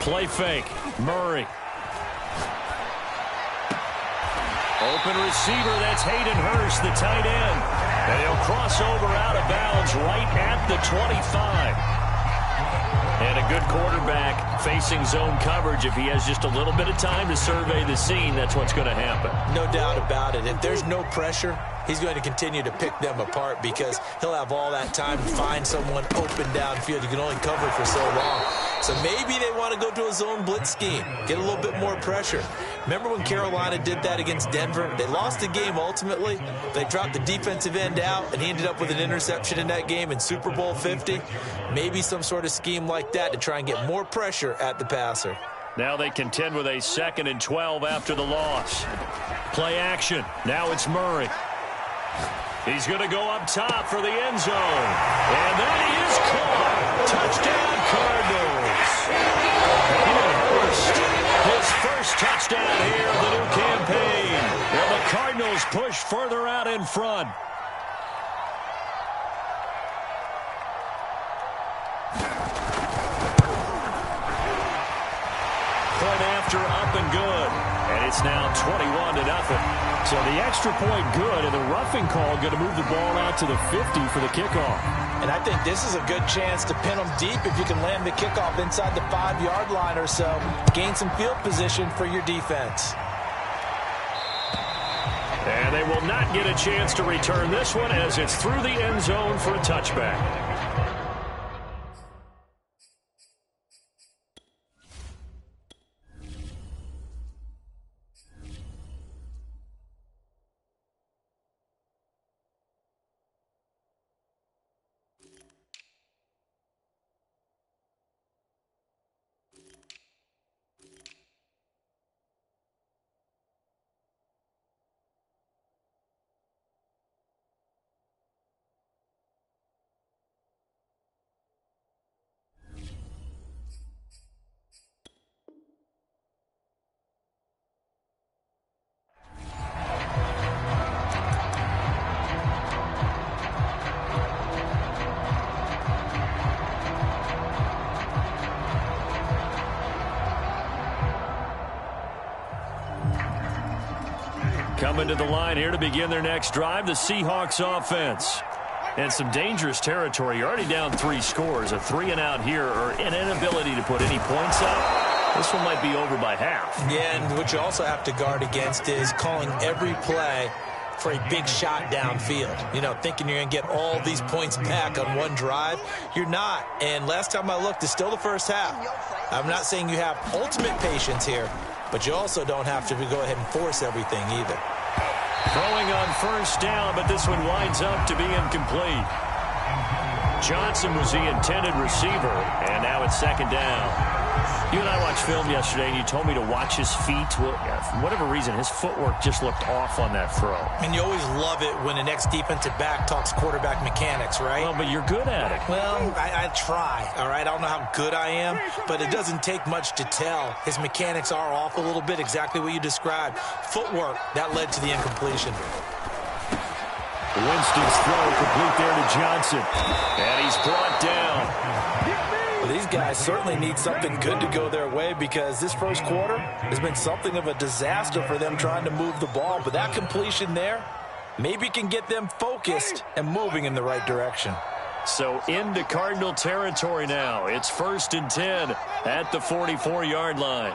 Play fake. Murray. Open receiver, that's Hayden Hurst, the tight end. And he'll cross over out of bounds right at the 25. And a good quarterback facing zone coverage. If he has just a little bit of time to survey the scene, that's what's going to happen. No doubt about it. If there's no pressure, he's going to continue to pick them apart because he'll have all that time to find someone open downfield. You can only cover for so long. So maybe they want to go to a zone blitz scheme, get a little bit more pressure. Remember when Carolina did that against Denver? They lost the game ultimately. They dropped the defensive end out, and he ended up with an interception in that game in Super Bowl 50. Maybe some sort of scheme like that to try and get more pressure at the passer. Now they contend with a 2nd and 12 after the loss. Play action. Now it's Murray. He's going to go up top for the end zone. And that is caught. Touchdown, Cardinals. His first touchdown here of the new campaign. And the Cardinals push further out in front. Point after, up and good. And it's now 21-0. So the extra point good, and the roughing call going to move the ball out to the 50 for the kickoff. And I think this is a good chance to pin them deep if you can land the kickoff inside the 5-yard line or so. Gain some field position for your defense. And they will not get a chance to return this one as it's through the end zone for a touchback. Coming to the line here to begin their next drive, the Seahawks offense. And some dangerous territory. You're already down 3 scores. A 3-and-out here or an inability to put any points up. This one might be over by half. Yeah, and what you also have to guard against is calling every play for a big shot downfield. You know, thinking you're going to get all these points back on one drive. You're not. And last time I looked, it's still the first half. I'm not saying you have ultimate patience here, but you also don't have to go ahead and force everything either. Throwing on first down, but this one winds up to be incomplete. Johnson was the intended receiver, and now it's 2nd down. You and I watched film yesterday, and you told me to watch his feet. Well, for whatever reason, his footwork just looked off on that throw. And you always love it when the next defensive back talks quarterback mechanics, right? Well, but you're good at it. Well, I try, all right? I don't know how good I am, but it doesn't take much to tell. His mechanics are off a little bit, exactly what you described. Footwork, that led to the incompletion. Winston's throw complete there to Johnson. And he's brought down. Well, these guys certainly need something good to go their way because this first quarter has been something of a disaster for them trying to move the ball. But that completion there maybe can get them focused and moving in the right direction. So into Cardinal territory now. It's 1st and 10 at the 44-yard line.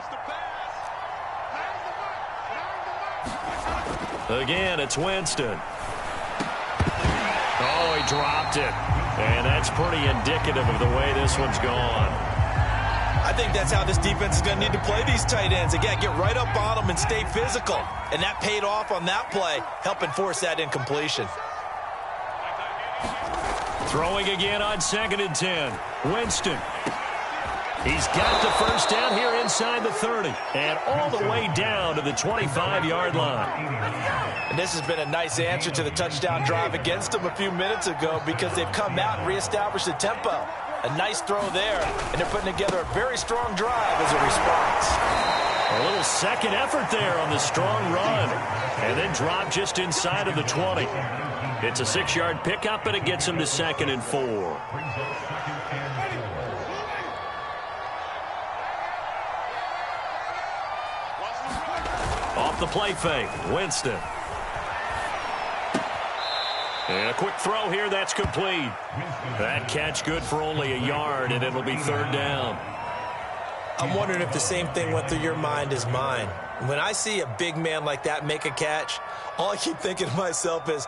Again, it's Winston. Oh, he dropped it. And that's pretty indicative of the way this one's gone. I think that's how this defense is going to need to play these tight ends. Again, get right up on them and stay physical. And that paid off on that play, helping force that incompletion. Throwing again on 2nd and 10. Winston. He's got the first down here inside the 30. And all the way down to the 25-yard line. And this has been a nice answer to the touchdown drive against them a few minutes ago because they've come out and reestablished the tempo. A nice throw there, and they're putting together a very strong drive as a response. A little second effort there on the strong run. And then drop just inside of the 20. It's a 6-yard pickup, and it gets him to 2nd and 4. the play fake. Winston. And a quick throw here. That's complete. That catch good for only a yard, and it'll be third down. I'm wondering if the same thing went through your mind as mine. When I see a big man like that make a catch, all I keep thinking to myself is,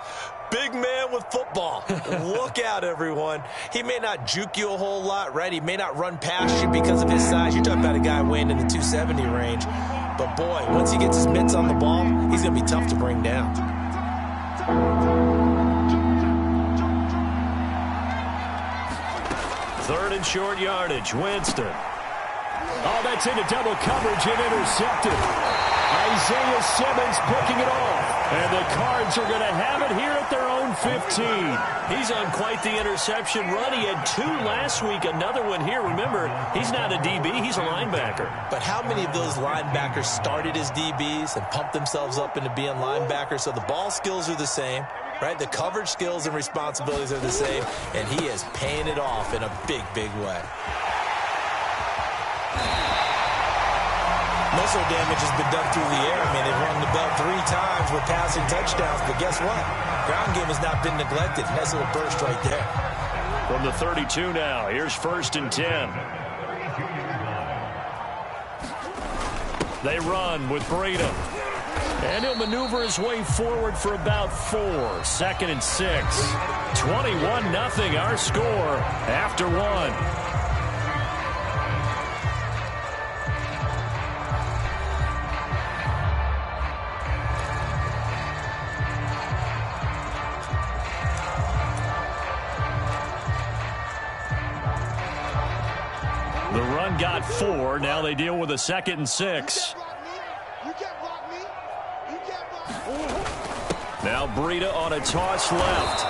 big man with football. Look out, everyone. He may not juke you a whole lot, right? He may not run past you because of his size. You're talking about a guy weighing in the 270 range. But, boy, once he gets his mitts on the ball, he's going to be tough to bring down. Third and short yardage. Winston. Oh, that's into double coverage and intercepted. Isaiah Simmons picking it off. And the Cards are going to have it here at their own 15. He's on quite the interception run. He had 2 last week, another one here. Remember, he's not a DB, he's a linebacker. But how many of those linebackers started as DBs and pumped themselves up into being linebackers? So the ball skills are the same, right? The coverage skills and responsibilities are the same. And he is paying it off in a big, big way. Muscle damage has been done through the air. I mean, they've rung the bell 3 times with passing touchdowns, but guess what? Ground game has not been neglected. Nice little burst right there. From the 32 now, here's 1st and 10. They run with Breida. And he'll maneuver his way forward for about 4. 2nd and 6. 21-0 our score after 1. The run got 4. Now they deal with a 2nd and 6. Now Breida on a toss left.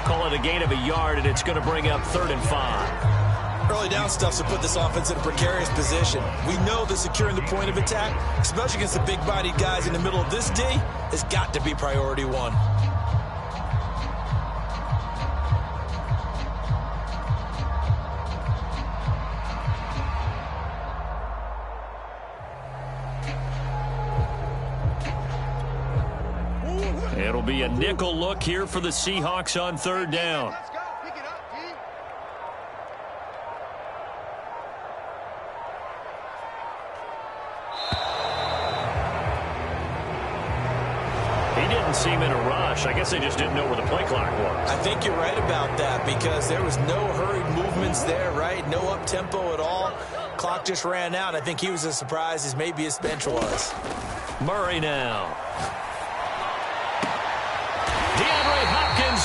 Call it a gain of a yard, and it's going to bring up 3rd and 5. Early down stuff's to put this offense in a precarious position. We know that securing the point of attack, especially against the big-bodied guys in the middle of this D, has got to be priority 1. It'll be a nickel look here for the Seahawks on 3rd down. He didn't seem in a rush. I guess they just didn't know where the play clock was. I think you're right about that because there was no hurried movements there, right? No up-tempo at all. Clock just ran out. I think he was as surprised as maybe his bench was. Murray now.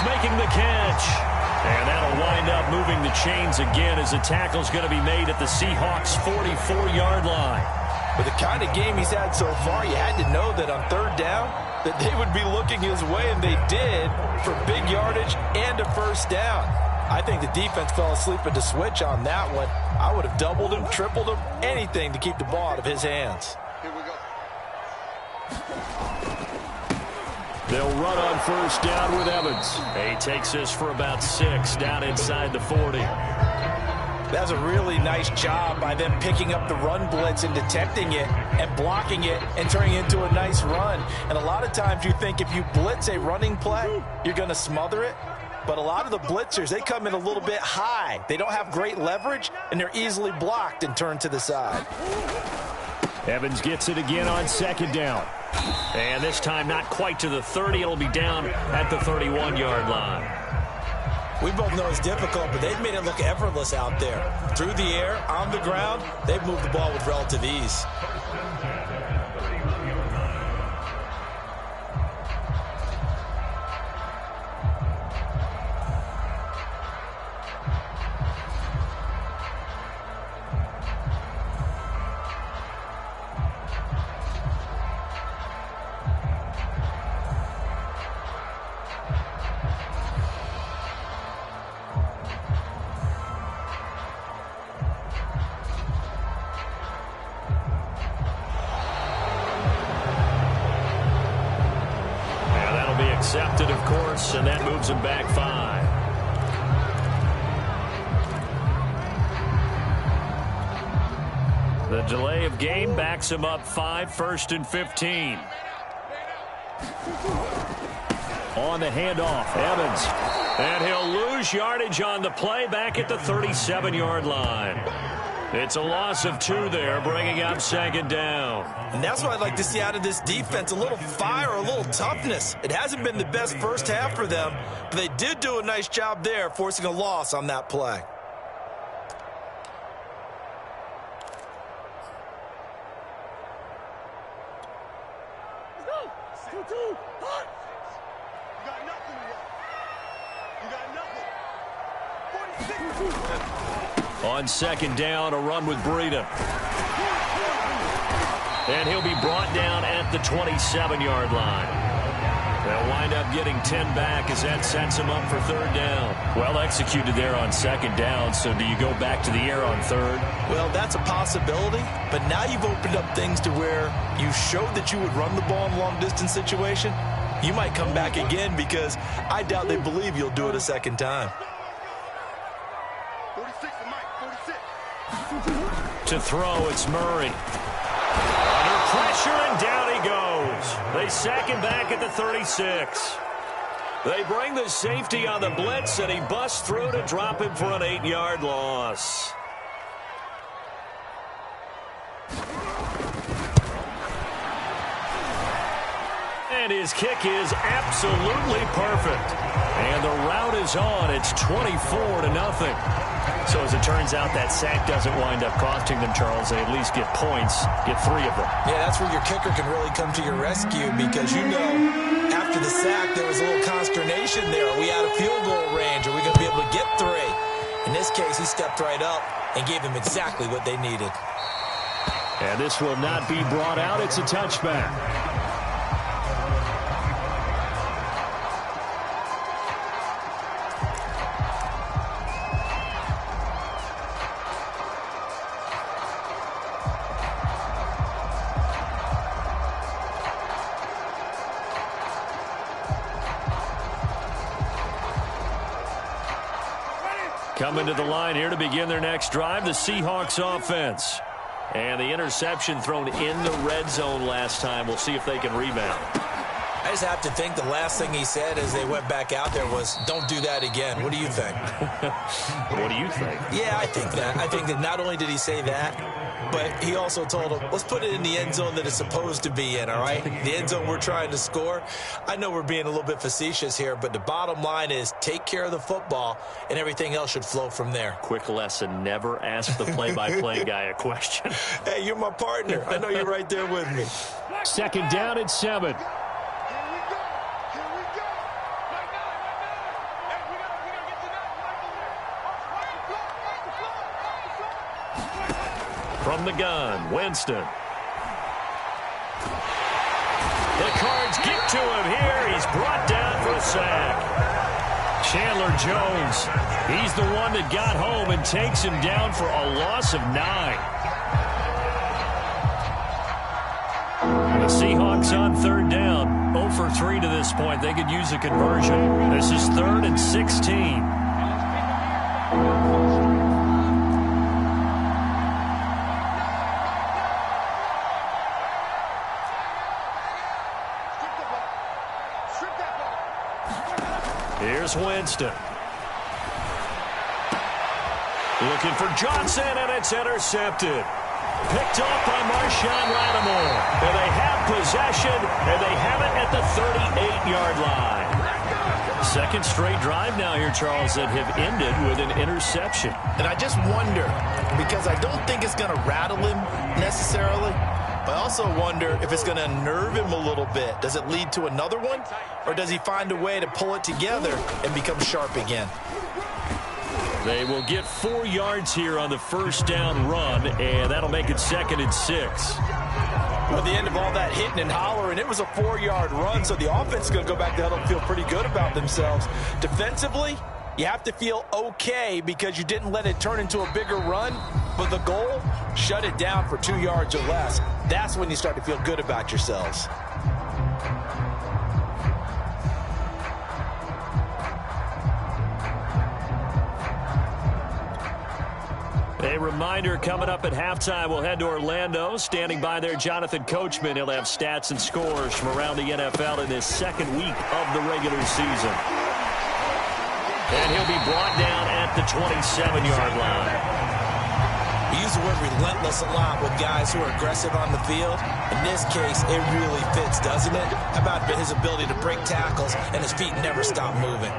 Making the catch. And that'll wind up moving the chains again as the tackle's going to be made at the Seahawks' 44-yard line. With the kind of game he's had so far, you had to know that on 3rd down that they would be looking his way, and they did, for big yardage and a 1st down. I think the defense fell asleep at the switch on that one. I would have doubled him, tripled him, anything to keep the ball out of his hands. They'll run on 1st down with Evans. He takes this for about 6 down inside the 40. That's a really nice job by them picking up the run blitz and detecting it and blocking it and turning it into a nice run. And a lot of times you think if you blitz a running play, you're going to smother it. But a lot of the blitzers, they come in a little bit high. They don't have great leverage, and they're easily blocked and turned to the side. Evans gets it again on 2nd down. And this time not quite to the 30. It'll be down at the 31-yard line. We both know it's difficult, but they've made it look effortless out there. Through the air, on the ground, they've moved the ball with relative ease. Accepted, of course, and that moves him back 5. The delay of game backs him up 5, 1st and 15. On the handoff, Evans. And he'll lose yardage on the play back at the 37-yard line. It's a loss of 2 there, bringing up 2nd down. And that's what I'd like to see out of this defense, a little fire, a little toughness. It hasn't been the best first half for them, but they did do a nice job there, forcing a loss on that play. On 2nd down, a run with Breida. And he'll be brought down at the 27-yard line. They'll wind up getting 10 back as that sets him up for 3rd down. Well executed there on 2nd down, so do you go back to the air on 3rd? Well, that's a possibility, but now you've opened up things to where you showed that you would run the ball in a long-distance situation. You might come back again because I doubt they believe you'll do it a 2nd time. To throw, it's Murray. Under pressure, and down he goes. They sack him back at the 36. They bring the safety on the blitz, and he busts through to drop him for an 8-yard loss. And his kick is absolutely perfect. And the route is on. It's 24-0. So as it turns out, that sack doesn't wind up costing them, Charles. They at least get points, get 3 of them. Yeah, that's where your kicker can really come to your rescue because, you know, after the sack, there was a little consternation there. Are we out of field goal range? Are we going to be able to get 3? In this case, he stepped right up and gave them exactly what they needed. And this will not be brought out. It's a touchback. Coming to the line here to begin their next drive, the Seahawks offense. And the interception thrown in the red zone last time. We'll see if they can rebound. I just have to think the last thing he said as they went back out there was, don't do that again. What do you think? What do you think? Yeah, I think that. I think that not only did he say that, but he also told them, let's put it in the end zone that it's supposed to be in, all right? The end zone we're trying to score. I know we're being a little bit facetious here, but the bottom line is take care of the football, and everything else should flow from there. Quick lesson, never ask the play-by-play guy a question. Hey, you're my partner. I know you're right there with me. 2nd down at 7. From the gun, Winston. The Cards get to him here. He's brought down for a sack. Chandler Jones, he's the one that got home and takes him down for a loss of 9. The Seahawks on 3rd down. 0 for 3 to this point. They could use a conversion. This is 3rd and 16. Here's Winston. Looking for Johnson, and it's intercepted. Picked off by Marshawn Lattimore. And they have possession, and they have it at the 38-yard line. 2nd straight drive now here, Charles, that have ended with an interception. And I just wonder, because I don't think it's going to rattle him necessarily, but I also wonder if it's going to unnerve him a little bit. Does it lead to another one? Or does he find a way to pull it together and become sharp again? They will get 4 yards here on the 1st down run, and that'll make it 2nd and 6. Well, at the end of all that hitting and hollering, it was a 4-yard run, so the offense is going to go back to huddle and feel pretty good about themselves. Defensively, you have to feel okay because you didn't let it turn into a bigger run, but the goal, shut it down for 2 yards or less. That's when you start to feel good about yourselves. A reminder coming up at halftime, we'll head to Orlando. Standing by there, Jonathan Coachman. He'll have stats and scores from around the NFL in this second week of the regular season. And he'll be brought down at the 27-yard line. We use the word relentless a lot with guys who are aggressive on the field. In this case, it really fits, doesn't it? How about his ability to break tackles and his feet never stop moving?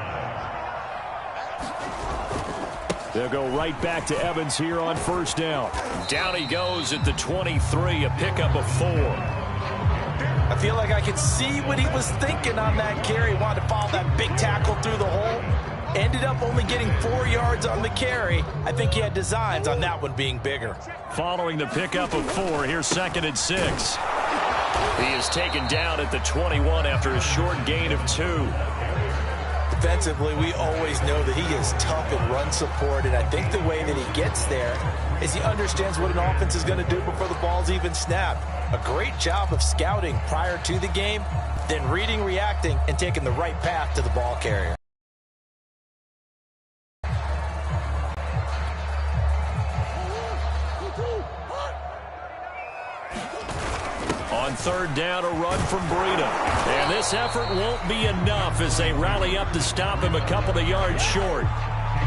They'll go right back to Evans here on first down. Down he goes at the 23, a pickup of 4. I feel like I can see what he was thinking on that carry. He wanted to follow that big tackle through the hole. Ended up only getting 4 yards on the carry. I think he had designs on that one being bigger. Following the pickup of 4, here's 2nd and 6. He is taken down at the 21 after a short gain of 2. Defensively, we always know that he is tough in run support, and I think the way that he gets there is he understands what an offense is going to do before the ball's even snapped. A great job of scouting prior to the game, then reading, reacting, and taking the right path to the ball carrier. On 3rd down, a run from Breida. And this effort won't be enough as they rally up to stop him a couple of yards short.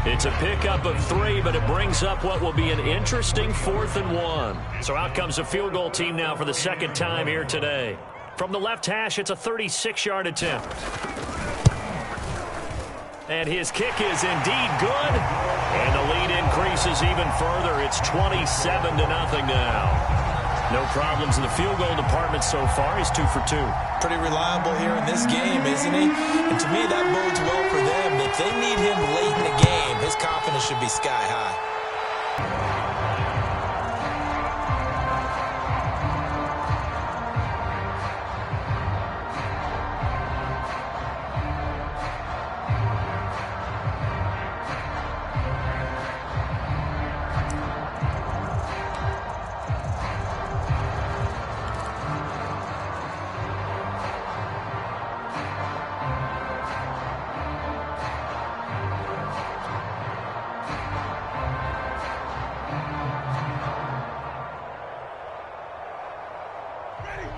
It's a pickup of 3, but it brings up what will be an interesting 4th and 1. So out comes a field goal team now for the second time here today. From the left hash, it's a 36-yard attempt. And his kick is indeed good. And the lead increases even further. It's 27-0 now. No problems in the field goal department so far. He's 2 for 2. Pretty reliable here in this game, isn't he? And to me, that bodes well for them. If they need him late in the game, his confidence should be sky high.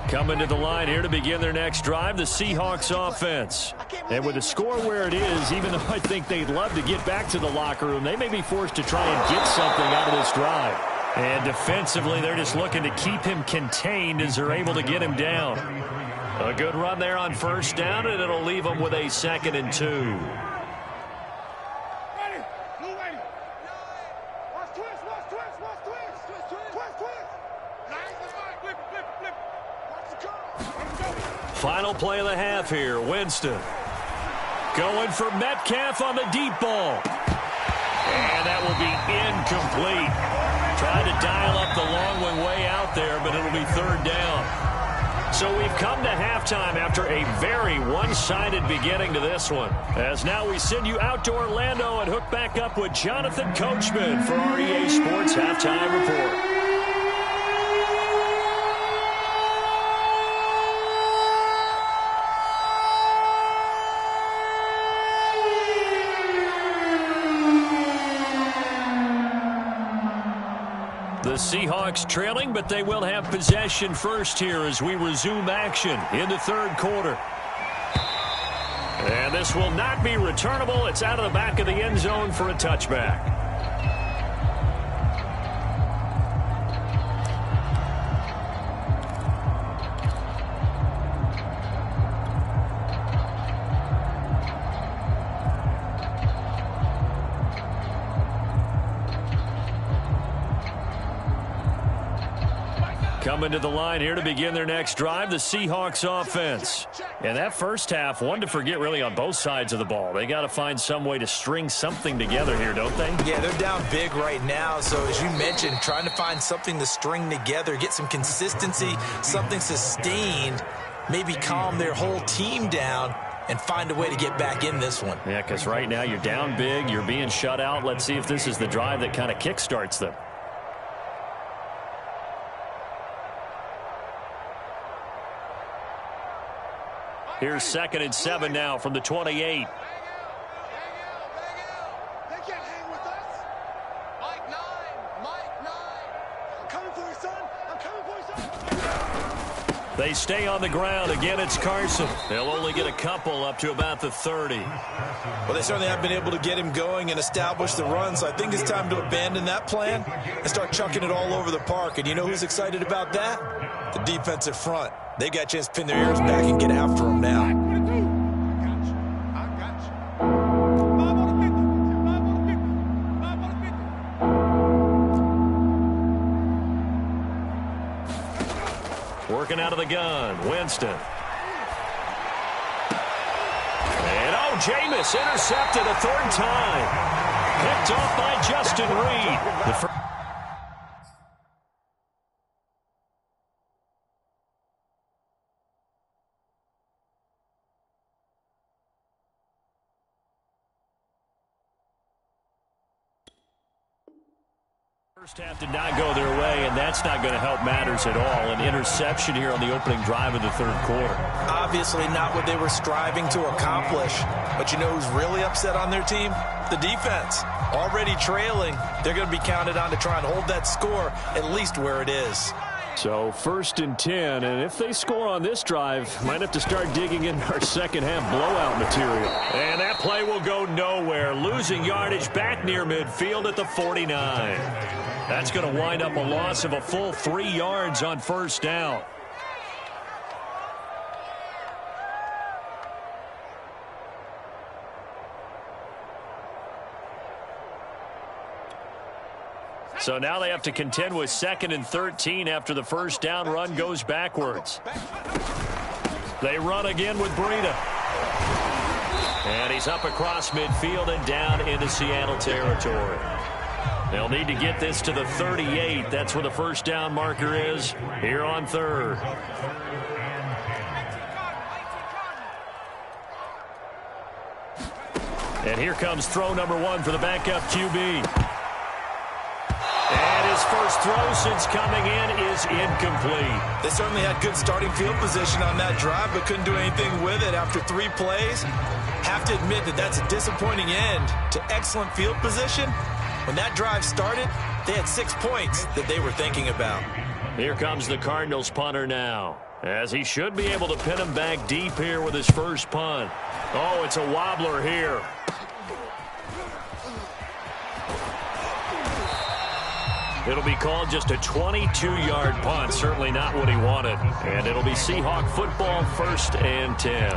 Coming to the line here to begin their next drive, the Seahawks offense. And with the score where it is, even though I think they'd love to get back to the locker room, they may be forced to try and get something out of this drive. And defensively, they're just looking to keep him contained as they're able to get him down. A good run there on 1st down, and it'll leave them with a 2nd and 2. Final play of the half here. Winston going for Metcalf on the deep ball. And that will be incomplete. Tried to dial up the long one way out there, but it'll be 3rd down. So we've come to halftime after a very one-sided beginning to this one. As now we send you out to Orlando and hook back up with Jonathan Coachman for our EA Sports Halftime Report. The Seahawks trailing, but they will have possession first here as we resume action in the 3rd quarter. And this will not be returnable. It's out of the back of the end zone for a touchback. Coming to the line here to begin their next drive, the Seahawks offense. And that first half, one to forget really on both sides of the ball. They got to find some way to string something together here, don't they? Yeah, they're down big right now. So as you mentioned, trying to find something to string together, get some consistency, something sustained, maybe calm their whole team down and find a way to get back in this one. Yeah, because right now you're down big, you're being shut out. Let's see if this is the drive that kind of kickstarts them. Here's 2nd and 7 now from the 28. They can't hang with us. Mike 9, They stay on the ground. Again, it's Carson. They'll only get a couple up to about the 30. Well, they certainly have been able to get him going and establish the run, so I think it's time to abandon that plan and start chucking it all over the park. And you know who's excited about that? The defensive front. They got a chance to pin their ears back and get after him now. Working out of the gun, Winston. And, oh, Jameis intercepted a third time. Picked off by Justin Reed. First half did not go their way, and that's not going to help matters at all. An interception here on the opening drive of the third quarter. Obviously not what they were striving to accomplish. But you know who's really upset on their team? The defense. Already trailing. They're going to be counted on to try and hold that score at least where it is. So 1st and 10, and if they score on this drive, might have to start digging in our second half blowout material. And that play will go nowhere. Losing yardage back near midfield at the 49. That's going to wind up a loss of a full 3 yards on first down. So now they have to contend with 2nd and 13 after the first down run goes backwards. They run again with Breida. And he's up across midfield and down into Seattle territory. They'll need to get this to the 38. That's where the first down marker is here on 3rd. And here comes throw number 1 for the backup QB. And his first throw since coming in is incomplete. They certainly had good starting field position on that drive, but couldn't do anything with it after 3 plays. Have to admit that that's a disappointing end to excellent field position. When that drive started, they had 6 points that they were thinking about. Here comes the Cardinals punter now, as he should be able to pin him back deep here with his first punt. Oh, it's a wobbler here. It'll be called just a 22-yard punt. Certainly not what he wanted. And it'll be Seahawk football, 1st and 10.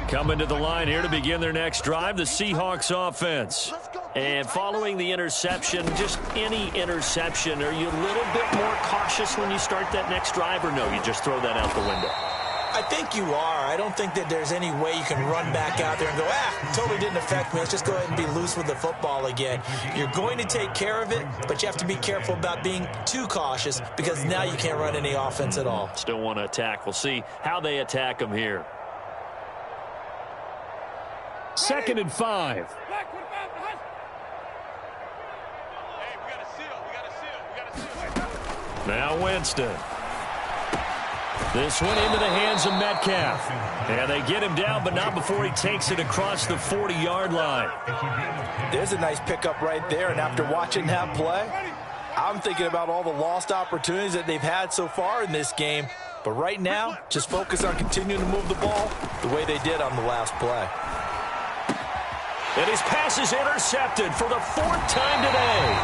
Coming to the line here to begin their next drive, the Seahawks offense. And following the interception, just any interception, are you a little bit more cautious when you start that next drive, or no, you just throw that out the window? I think you are. I don't think that there's any way you can run back out there and go, totally didn't affect me. Let's just go ahead and be loose with the football again. You're going to take care of it, but you have to be careful about being too cautious because now you can't run any offense at all. Still want to attack. We'll see how they attack them here. 2nd and 5. Now Winston. This one into the hands of Metcalf. And they get him down, but not before he takes it across the 40-yard line. There's a nice pickup right there, and after watching that play, I'm thinking about all the lost opportunities that they've had so far in this game. But right now, just focus on continuing to move the ball the way they did on the last play. And his pass is intercepted for the 4th time today.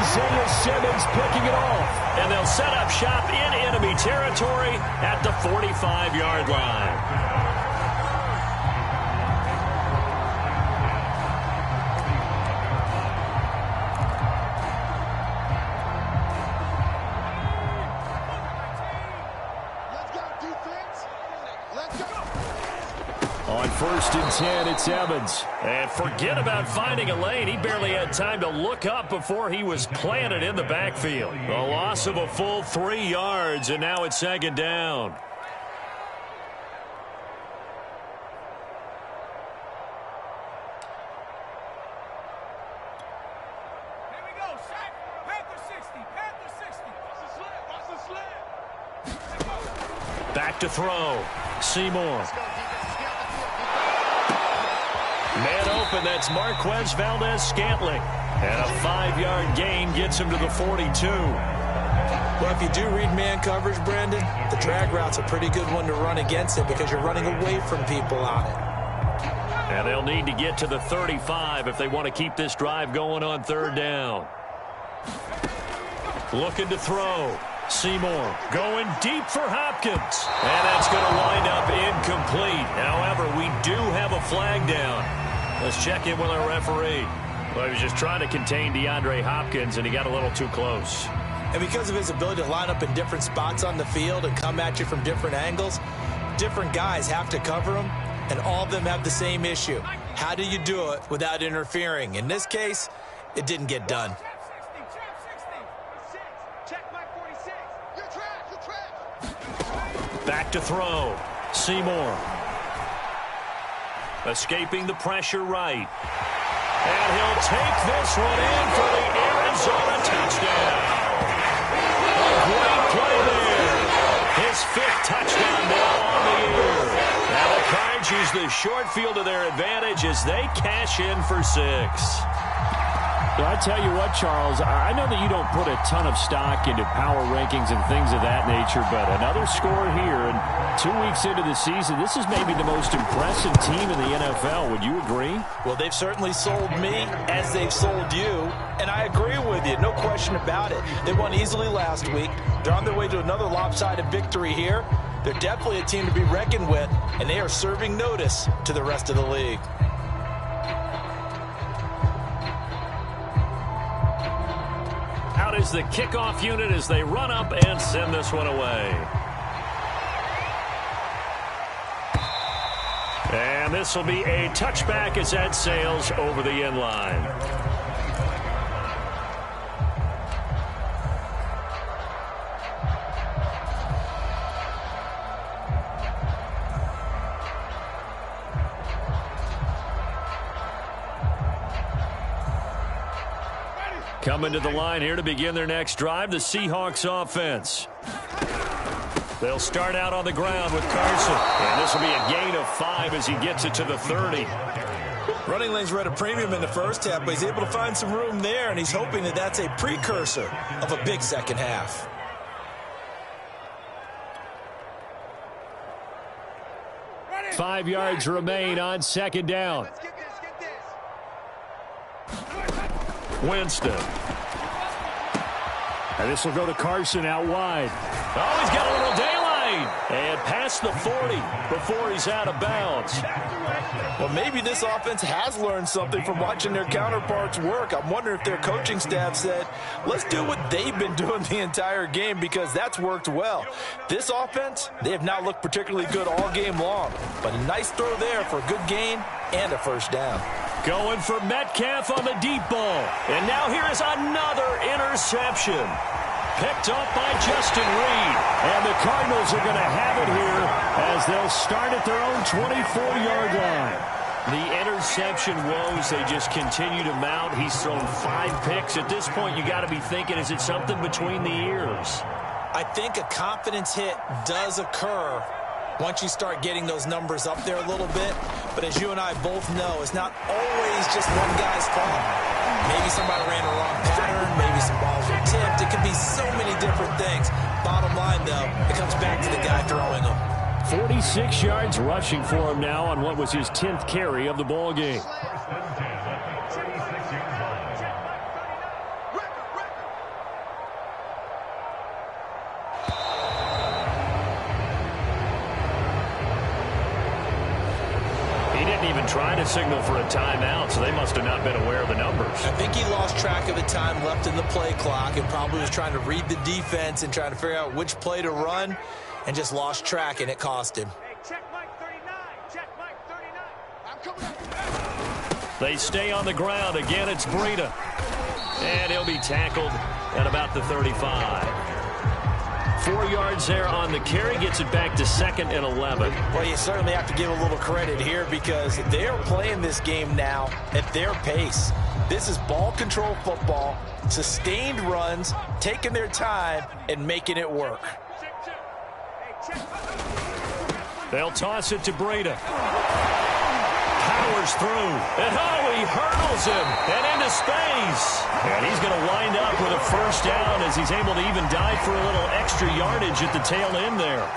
Isaiah Simmons picking it off. And they'll set up shop in enemy territory at the 45-yard line. On 1st and 10, it's Evans. And forget about finding a lane. He barely had time to look up before he was planted in the backfield. A loss of a full 3 yards, and now it's 2nd down. Here we go, sack. Panther 60, Panther 60. Back to throw. Seymour. Man open, that's Marquez Valdez-Scantling. And a 5-yard gain gets him to the 42. Well, if you do read man coverage, Brandon, the drag route's a pretty good one to run against it because you're running away from people on it. And they'll need to get to the 35 if they want to keep this drive going on 3rd down. Looking to throw. Seymour going deep for Hopkins. And that's going to wind up incomplete. However, we do have a flag down. Let's check in with our referee. Well, he was just trying to contain DeAndre Hopkins, and he got a little too close. And because of his ability to line up in different spots on the field and come at you from different angles, different guys have to cover him, and all of them have the same issue. How do you do it without interfering? In this case, it didn't get done. Back to throw. Seymour. Escaping the pressure right. And he'll take this one in for the Arizona touchdown. A great play there. His 5th touchdown now on the year. Now the Cards use the short field to their advantage as they cash in for 6. Well, I tell you what, Charles, I know that you don't put a ton of stock into power rankings and things of that nature, but another score here, and 2 weeks into the season, this is maybe the most impressive team in the NFL. Would you agree? Well, they've certainly sold me as they've sold you, and I agree with you, no question about it. They won easily last week. They're on their way to another lopsided victory here. They're definitely a team to be reckoned with, and they are serving notice to the rest of the league. Out is the kickoff unit as they run up and send this one away. And this will be a touchback as that sails over the end line. Coming to the line here to begin their next drive, the Seahawks offense. They'll start out on the ground with Carson. And this will be a gain of 5 as he gets it to the 30. Running lanes were at a premium in the first half, but he's able to find some room there, and he's hoping that that's a precursor of a big second half. Ready. 5 yards remain on 2nd down. Let's get this. Winston. And this will go to Carson out wide. Oh, he's got a little daylight. And past the 40 before he's out of bounds. Well, maybe this offense has learned something from watching their counterparts work. I'm wondering if their coaching staff said, let's do what they've been doing the entire game because that's worked well. This offense, they have not looked particularly good all game long. But a nice throw there for a good gain and a first down. Going for Metcalf on the deep ball. And now here is another interception. Picked up by Justin Reed. And the Cardinals are going to have it here as they'll start at their own 24-yard line. The interception woes, they just continue to mount. He's thrown 5 picks. At this point, you got to be thinking, is it something between the ears? I think a confidence hit does occur once you start getting those numbers up there a little bit. But as you and I both know, it's not always just one guy's fault. Maybe somebody ran a wrong pattern. Maybe some balls were tipped. It could be so many different things. Bottom line, though, it comes back to the guy throwing them. 46 yards rushing for him now on what was his 10th carry of the ball game. Trying to signal for a timeout, so they must have not been aware of the numbers. I think he lost track of the time left in the play clock and probably was trying to read the defense and trying to figure out which play to run and just lost track, and it cost him. Hey, check Mike 39. Check Mike 39. I'm coming up. They stay on the ground. Again, it's Breida. And he'll be tackled at about the 35. 4 yards there on the carry, gets it back to 2nd and 11. Well, you certainly have to give a little credit here because they're playing this game now at their pace. This is ball control football, sustained runs, taking their time, and making it work. They'll toss it to Breida. powers through. And he hurdles him and into space. And he's going to wind up with a first down as he's able to even dive for a little extra yardage at the tail end there.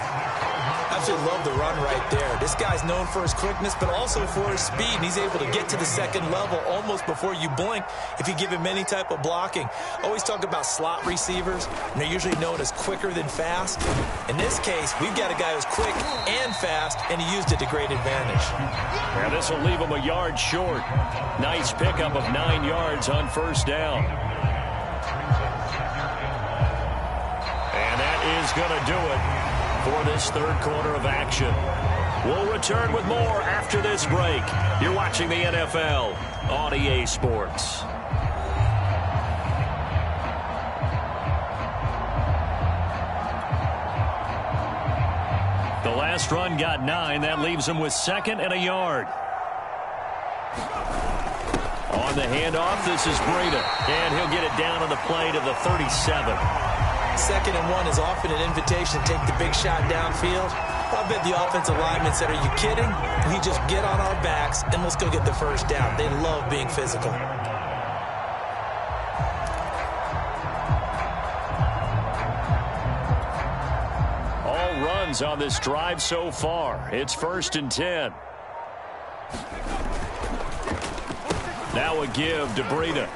Absolutely love the run right there. This guy's known for his quickness, but also for his speed. And he's able to get to the second level almost before you blink if you give him any type of blocking. Always talk about slot receivers, and they're usually known as quicker than fast. In this case, we've got a guy who's quick and fast, and he used it to great advantage. Yeah, this will leave him a yard short. Nice pickup of 9 yards on first down. And that is going to do it for this third quarter of action. We'll return with more after this break. You're watching the NFL on EA Sports. The last run got 9. That leaves him with 2nd and a yard. On the handoff, this is Breida. And he'll get it down on the play to the 37. 2nd and 1 is often an invitation to take the big shot downfield. I bet the offensive linemen said, are you kidding? We just get on our backs and let's go get the first down. They love being physical. All runs on this drive so far. It's 1st and 10. Now a give to Breida.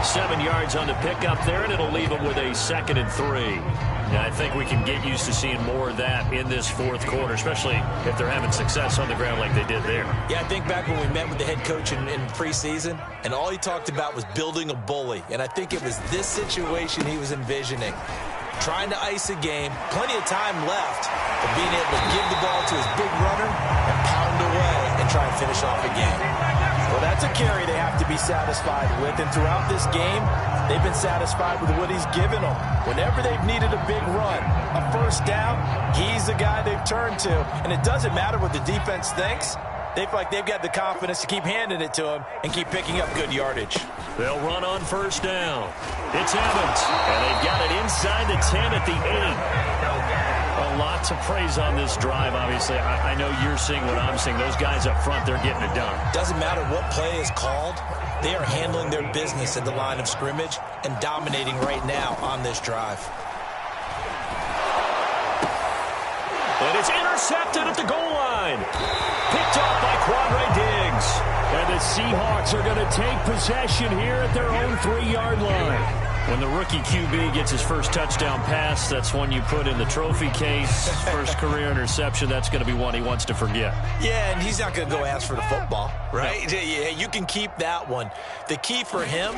7 yards on the pickup there, and it'll leave them with a 2nd and 3. Now, I think we can get used to seeing more of that in this fourth quarter, especially if they're having success on the ground like they did there. Yeah, I think back when we met with the head coach in preseason, and all he talked about was building a bully. And I think it was this situation he was envisioning. Trying to ice a game, plenty of time left, but being able to give the ball to his big runner and pound away and try and finish off a game. Well, that's a carry they have to be satisfied with. And throughout this game, they've been satisfied with what he's given them. Whenever they've needed a big run, a first down, he's the guy they've turned to. And it doesn't matter what the defense thinks. They feel like they've got the confidence to keep handing it to him and keep picking up good yardage. They'll run on first down. It's Evans, and they've got it inside the 10 at the 8. A lot to praise on this drive, obviously. I know you're seeing what I'm seeing. Those guys up front, they're getting it done. Doesn't matter what play is called. They are handling their business at the line of scrimmage and dominating right now on this drive. And it's intercepted at the goal line. Picked off by Quandre Diggs. And the Seahawks are going to take possession here at their own 3-yard line. When the rookie QB gets his first touchdown pass, that's one you put in the trophy case. First career interception, that's going to be one he wants to forget. Yeah, and he's not going to go ask for the football, right? No. Yeah, you can keep that one. The key for him,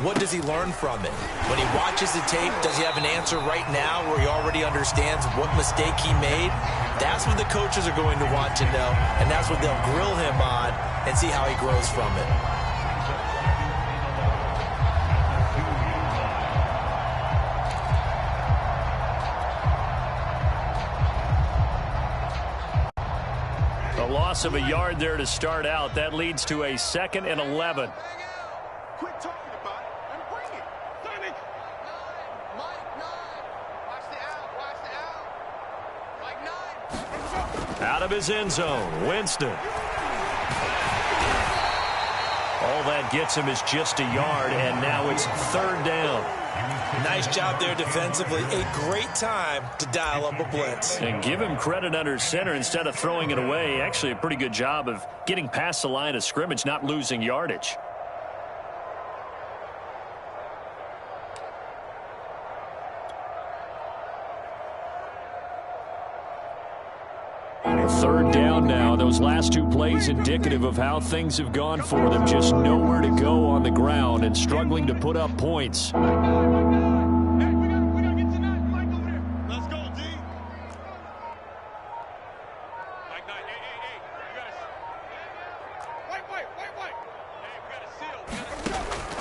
what does he learn from it? When he watches the tape, does he have an answer right now where he already understands what mistake he made? That's what the coaches are going to want to know, and that's what they'll grill him on and see how he grows from it. A loss of a yard there to start out. That leads to a 2nd and 11. Quit talking about it and bring it. Sonic. Mike 9. Watch the out. Mike 9. Out of his end zone, Winston. All that gets him is just a yard, and now it's 3rd down. Nice job there defensively. A great time to dial up a blitz. And give him credit under center instead of throwing it away. Actually, a pretty good job of getting past the line of scrimmage, not losing yardage. Third down now. Those last 2 plays indicative of how things have gone for them. Just nowhere to go on the ground and struggling to put up points.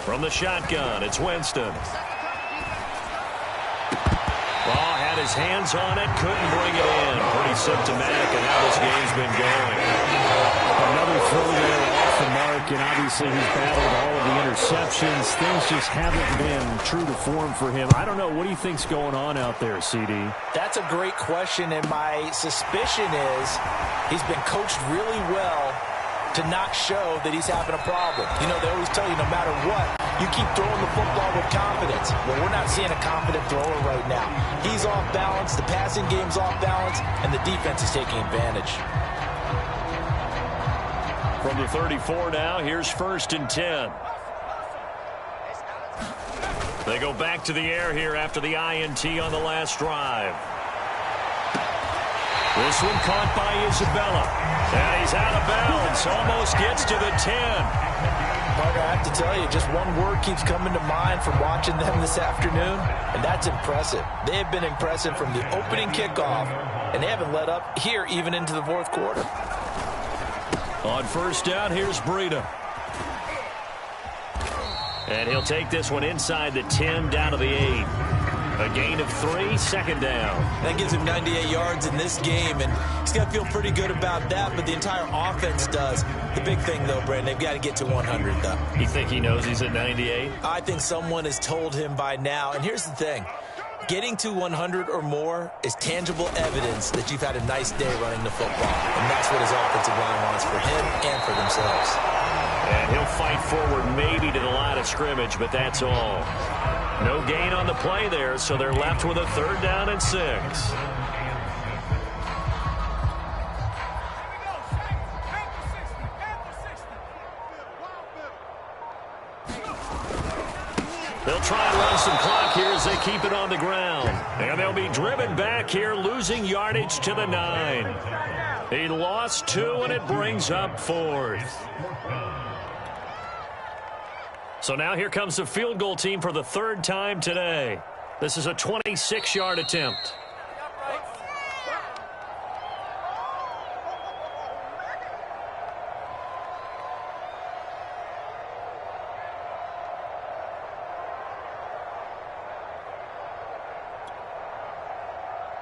From the shotgun, it's Winston. Ball had his hands on it, couldn't bring it in. Pretty symptomatic of how this game's been going. Another throw there off the mark, and obviously he's battled all of the interceptions. Things just haven't been true to form for him. I don't know. What do you think's going on out there, CD? That's a great question, and my suspicion is he's been coached really well to not show that he's having a problem. You know, they always tell you no matter what, you keep throwing the football with confidence. Well, we're not seeing a confident thrower right now. He's off balance, the passing game's off balance, and the defense is taking advantage. From the 34 now, here's 1st and 10. They go back to the air here after the INT on the last drive. This one caught by Isabella. And he's out of bounds. Almost gets to the 10. Parker, I have to tell you, just one word keeps coming to mind from watching them this afternoon, and that's impressive. They have been impressive from the opening kickoff, and they haven't let up here even into the 4th quarter. On 1st down, here's Breida. And he'll take this one inside the 10 down to the 8. A gain of 3, 2nd down. That gives him 98 yards in this game, and he's got to feel pretty good about that, but the entire offense does. The big thing, though, Brandon, they've got to get to 100, though. You think he knows he's at 98? I think someone has told him by now, and here's the thing. Getting to 100 or more is tangible evidence that you've had a nice day running the football, and that's what his offensive line wants for him and for themselves. And he'll fight forward maybe to the line of scrimmage, but that's all. No gain on the play there, so they're left with a 3rd down and 6. They'll try and run some clock here as they keep it on the ground. And they'll be driven back here, losing yardage to the 9. He lost 2, and it brings up 4th. So now here comes the field goal team for the 3rd time today. This is a 26-yard attempt.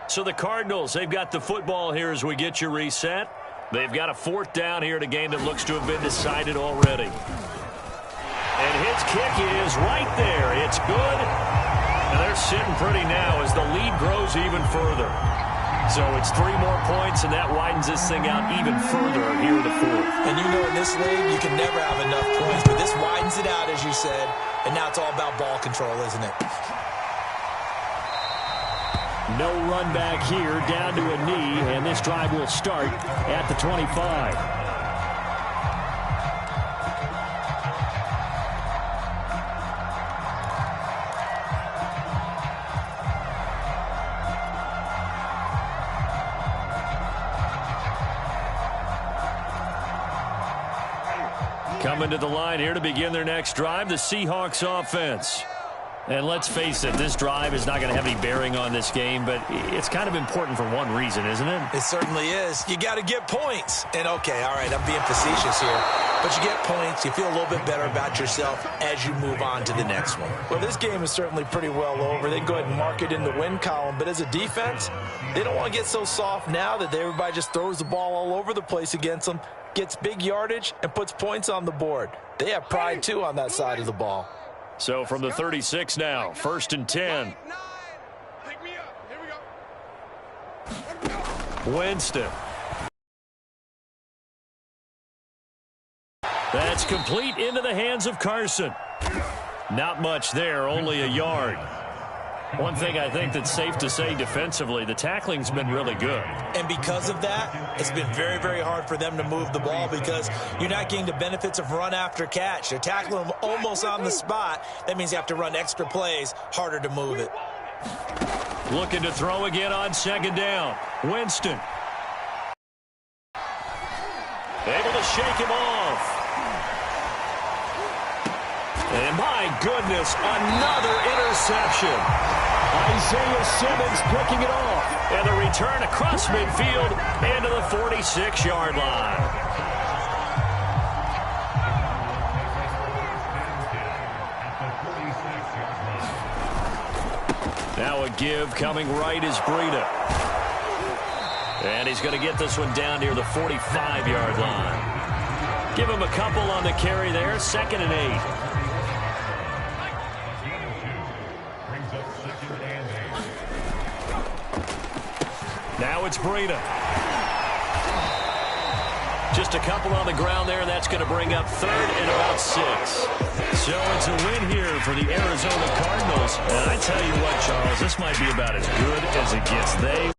So the Cardinals, they've got the football here as we get you reset. They've got a 4th down here in a game that looks to have been decided already. And his kick is right there. It's good. And they're sitting pretty now as the lead grows even further. So it's 3 more points, and that widens this thing out even further here in the 4th. And you know in this league, you can never have enough points, but this widens it out, as you said. And now it's all about ball control, isn't it? No run back here, down to a knee, and this drive will start at the 25. Coming to the line here to begin their next drive, the Seahawks offense. And let's face it, this drive is not going to have any bearing on this game, but it's kind of important for one reason, isn't it? It certainly is. You got to get points. And, okay, all right, I'm being facetious here. But you get points, you feel a little bit better about yourself as you move on to the next one. Well, this game is certainly pretty well over. They can go ahead and mark it in the win column. But as a defense, they don't want to get so soft now that everybody just throws the ball all over the place against them, gets big yardage, and puts points on the board. They have pride, too, on that side of the ball. So from the 36 now, 1st and 10. Pick me up. Here we go. Winston. That's complete into the hands of Carson. Not much there, only a yard. One thing I think that's safe to say defensively, the tackling's been really good. And because of that, it's been very, very hard for them to move the ball because you're not getting the benefits of run after catch. They're tackling them almost on the spot. That means you have to run extra plays, harder to move it. Looking to throw again on 2nd down. Winston. Able to shake him off. And my goodness, another interception. Isaiah Simmons picking it off. And the return across midfield into the 46-yard line. Now a give coming right is Breida. And he's going to get this one down near the 45-yard line. Give him a couple on the carry there. 2nd and 8. Now it's Breida. Just a couple on the ground there, and that's going to bring up 3rd and about 6. So it's a win here for the Arizona Cardinals. And I tell you what, Charles, this might be about as good as it gets.